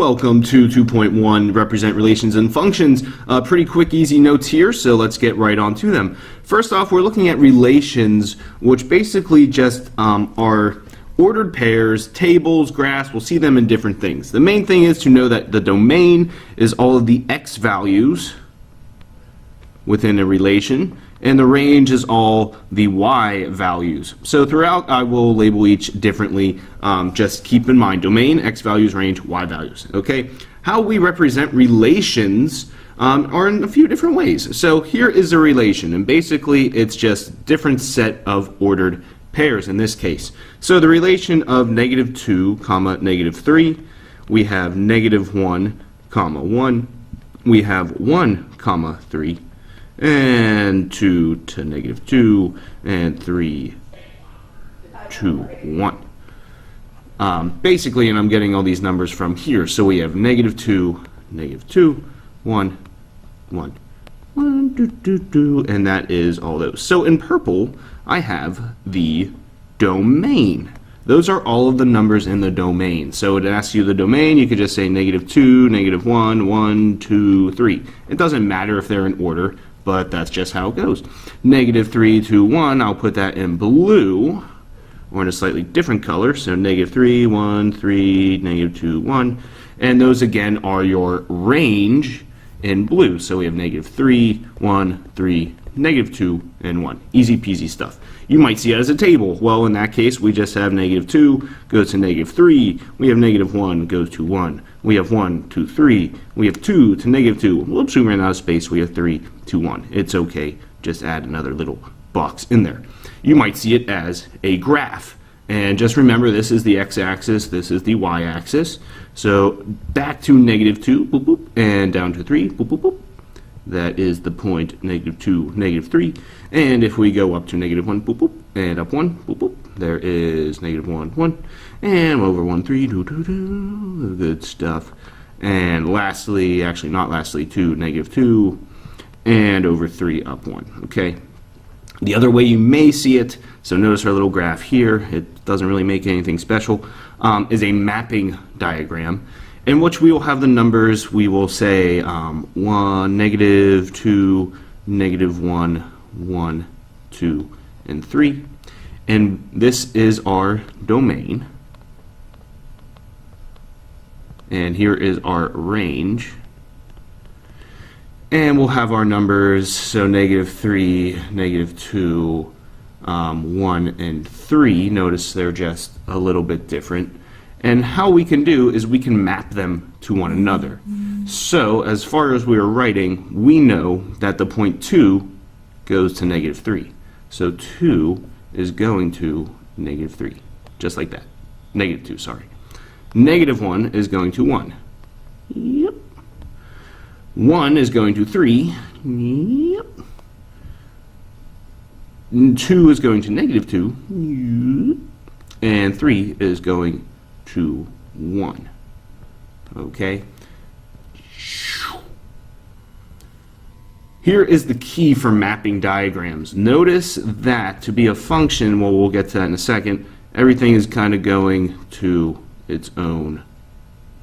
Welcome to 2.1, Represent Relations and Functions. Pretty quick, easy notes here, so let's get right on to them. First off, we're looking at relations, which basically just are ordered pairs, tables, graphs. We'll see them in different things. The main thing is to know that the domain is all of the x values within a relation, and the range is all the y values. So throughout, I will label each differently. Just keep in mind, domain, x values, range, y values. Okay? How we represent relations are in a few different ways. So here is a relation, and basically it's just different set of ordered pairs in this case. So the relation of -2, -3, we have -1, 1, we have 1, 3, and 2 to -2, and 3 to 1. Basically, and I'm getting all these numbers from here, so we have -2, -2, 1, 1, 1, 2, 2, 2, and that is all those. So in purple, I have the domain. Those are all of the numbers in the domain. So it asks you the domain, you could just say -2, -1, 1, 2, 3. It doesn't matter if they're in order, but that's just how it goes. -3 to 1, I'll put that in blue, or in a slightly different color. So -3, 1, 3, -2, 1. And those again are your range in blue. So we have -3, 1, 3, -2, and 1. Easy peasy stuff. You might see it as a table. Well, in that case, we just have -2 goes to -3. We have -1 goes to 1. We have 1 to 3. We have 2 to -2. Whoops, we ran out of space. We have 3 to 1. It's okay. Just add another little box in there. You might see it as a graph. And just remember, this is the x-axis, this is the y-axis. So back to -2, boop, boop, and down to 3, boop, boop, boop. That is the point -2, -3. And if we go up to -1, boop, boop, and up 1, boop, boop, there is -1, 1. And over 1, 3, doo, doo, doo, good stuff. And lastly, actually not lastly, 2, -2, and over 3, up 1, okay? The other way you may see it, so notice our little graph here, it doesn't really make anything special, is a mapping diagram, in which we will have the numbers. We will say 1, -2, -1, 1, 2, and 3. And this is our domain. And here is our range. And we'll have our numbers, so -3, -2, 1, and 3. Notice they're just a little bit different. And how we can do is we can map them to one another. So as far as we are writing, we know that the point 2 goes to -3. So 2 is going to -3, just like that. -2, sorry. -1 is going to 1. Yep. 1 is going to 3. Yep. 2 is going to -2. Yep. And 3 is going to 1. Okay? Here is the key for mapping diagrams. Notice that to be a function, well, we'll get to that in a second, everything is kind of going to its own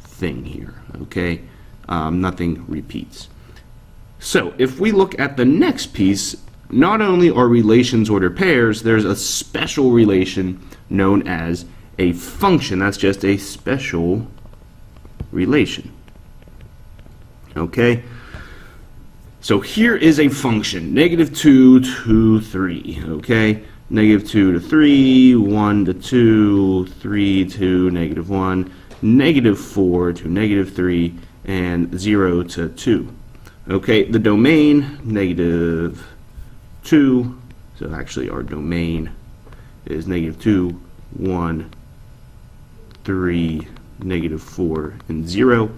thing here. Okay? Nothing repeats. So if we look at the next piece, not only are relations ordered pairs, there's a special relation known as a function. That's just a special relation. Okay? So here is a function, -2 to 3. Okay? -2 to 3, 1 to 2, 3 to -1, -4 to -3, and 0 to 2. Okay, the domain, -2, so actually our domain is -2, 1, 3, -4, and 0.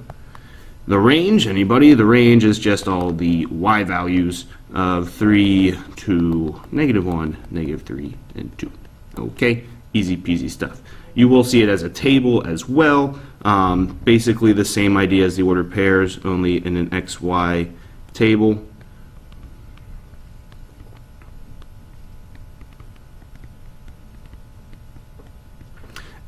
The range, anybody? The range is just all the y values of 3 to -1, -3, and 2. Okay, easy peasy stuff. You will see it as a table as well. Basically the same idea as the ordered pairs, only in an XY table.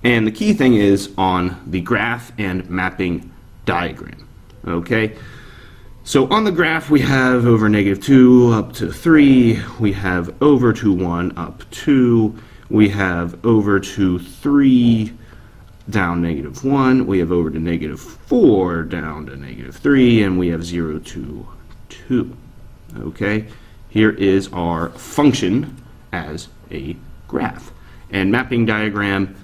And the key thing is on the graph and mapping diagram. Okay? So on the graph, we have over -2 up to 3. We have over to 1 up 2. We have over to 3 down -1. We have over to -4 down to -3. And we have 0 to 2. Okay? Here is our function as a graph. And mapping diagram,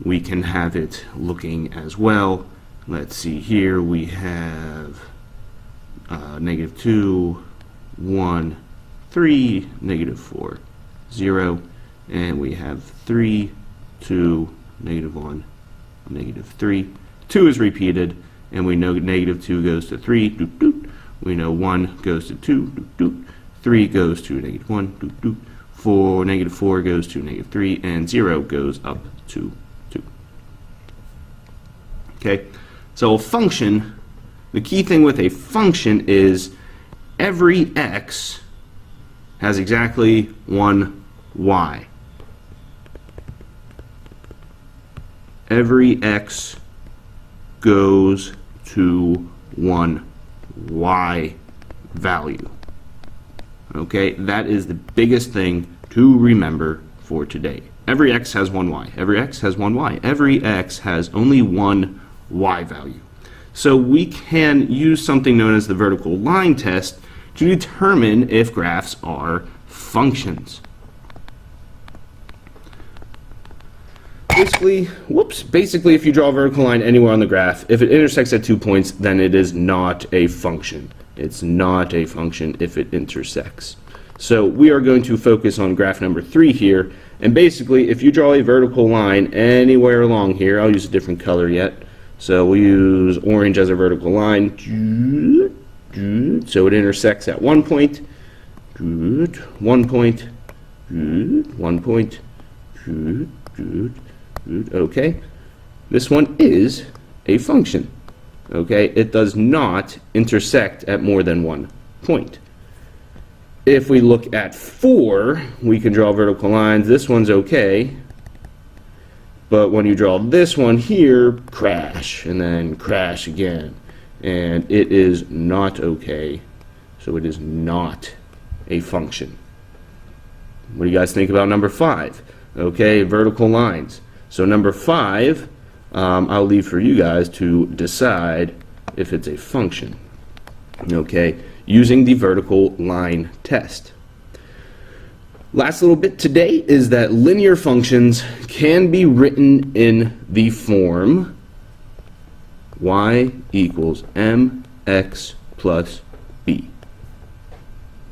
we can have it looking as well. Let's see here, we have -2, 1, 3, -4, 0, and we have 3, 2, -1, -3. 2 is repeated, and we know -2 goes to 3, doot, doot. We know 1 goes to 2, doot, doot. 3 goes to -1, doot, doot. -4 goes to -3, and 0 goes up to 2. Okay, so a function, the key thing with a function is every x has exactly one y. Every x goes to one y value. Okay, that is the biggest thing to remember for today. Every x has one y. Every x has one y. Every x has only one y value. So we can use something known as the vertical line test to determine if graphs are functions. Basically, if you draw a vertical line anywhere on the graph, if it intersects at 2 points, then it is not a function. It's not a function if it intersects. So we are going to focus on graph number 3 here. And basically, if you draw a vertical line anywhere along here, I'll use a different color yet. So we'll use orange as a vertical line. So it intersects at 1 point, 1 point, 1 point, okay. This one is a function. Okay, it does not intersect at more than 1 point. If we look at 4, we can draw vertical lines. This one's okay. But when you draw this one here, crash, and then crash again. And it is not okay. So it is not a function. What do you guys think about number 5? Okay, vertical lines. So number 5, I'll leave for you guys to decide if it's a function. Okay, using the vertical line test. Last little bit today is that linear functions can be written in the form y equals mx plus b.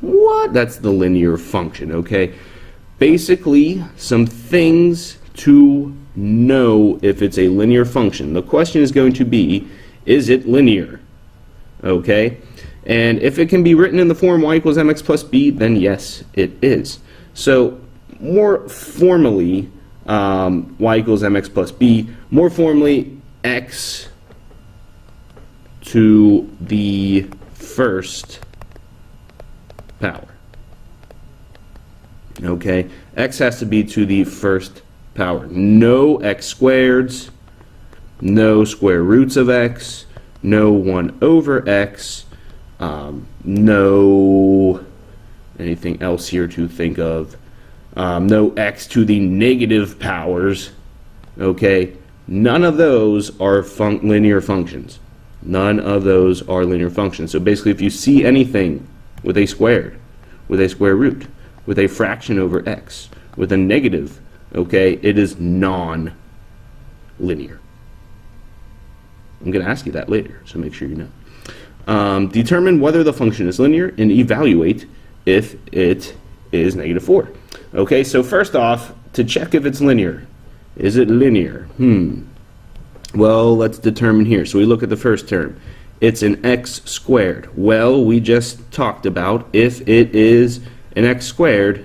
What? That's the linear function, okay? Basically, some things to know if it's a linear function. The question is going to be, is it linear? Okay? And if it can be written in the form y equals mx plus b, then yes, it is. So, more formally, y equals mx plus b, more formally, x to the first power. Okay? X has to be to the first power. No x squareds, no square roots of x, no 1 over x, no anything else here to think of, no x to the negative powers, okay? None of those are linear functions. None of those are linear functions. So basically, if you see anything with a squared, with a square root, with a fraction over x, with a negative, okay, it is non-linear. I'm going to ask you that later, so make sure you know. Determine whether the function is linear and evaluate if it is -4. Okay, so first off, to check if it's linear, is it linear? Well, let's determine here. So we look at the first term. It's an x squared. Well, we just talked about if it is an x squared,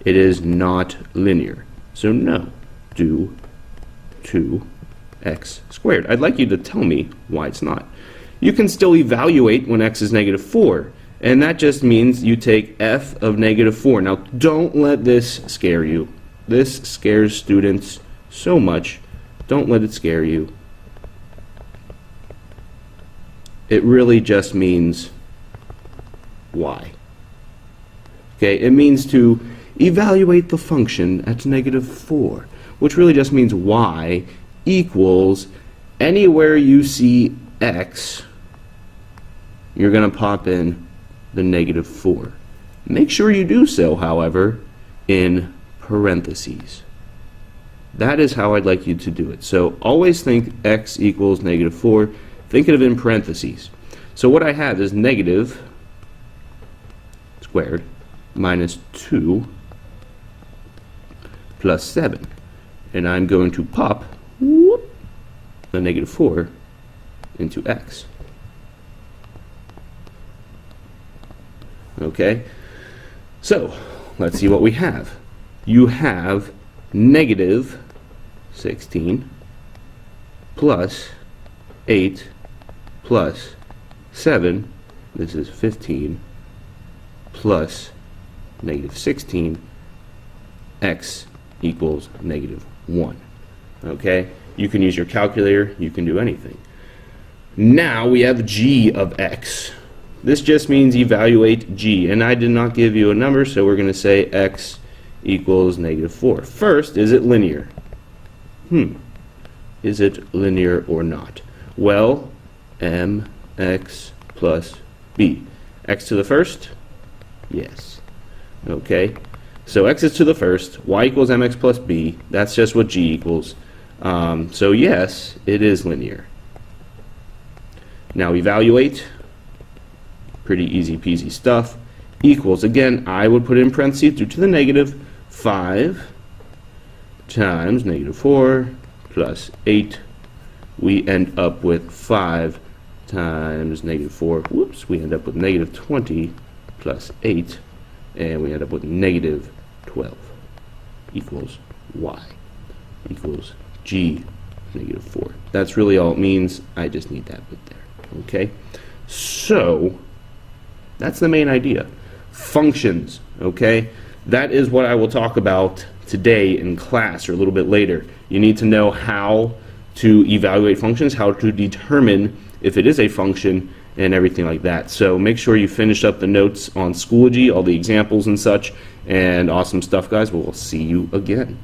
it is not linear. So no, due to x squared. I'd like you to tell me why it's not. You can still evaluate when x is -4, and that just means you take f of -4. Now, don't let this scare you. This scares students so much. Don't let it scare you. it really just means y. Okay, it means to evaluate the function at -4, which really just means y equals anywhere you see x, you're going to pop in the -4. Make sure you do so, however, in parentheses. That is how I'd like you to do it. So always think x equals -4. Think of it in parentheses. So what I have is negative squared minus 2 plus 7. And I'm going to pop the -4 into x. Okay? So, let's see what we have. You have negative 16 plus 8 plus 7, this is 15, plus -16, x equals -1. Okay? You can use your calculator, you can do anything. Now we have g of x. This just means evaluate g, and I did not give you a number, so we're going to say x equals -4. First, is it linear? Is it linear or not? Well, mx plus b. X to the first? Yes. Okay. So x is to the first, y equals mx plus b. That's just what g equals. So yes, it is linear. Now evaluate. Pretty easy peasy stuff. Equals, again, I would put it in parentheses due to the negative. 5 times -4 plus 8. We end up with 5 times -4. Whoops, we end up with -20 plus 8. And we end up with -12 equals y equals g -4. That's really all it means. I just need that bit there. Okay? So, that's the main idea. Functions, okay? That is what I will talk about today in class or a little bit later. You need to know how to evaluate functions, how to determine if it is a function, and everything like that. So make sure you finish up the notes on Schoology, all the examples and such, and awesome stuff, guys. We'll see you again.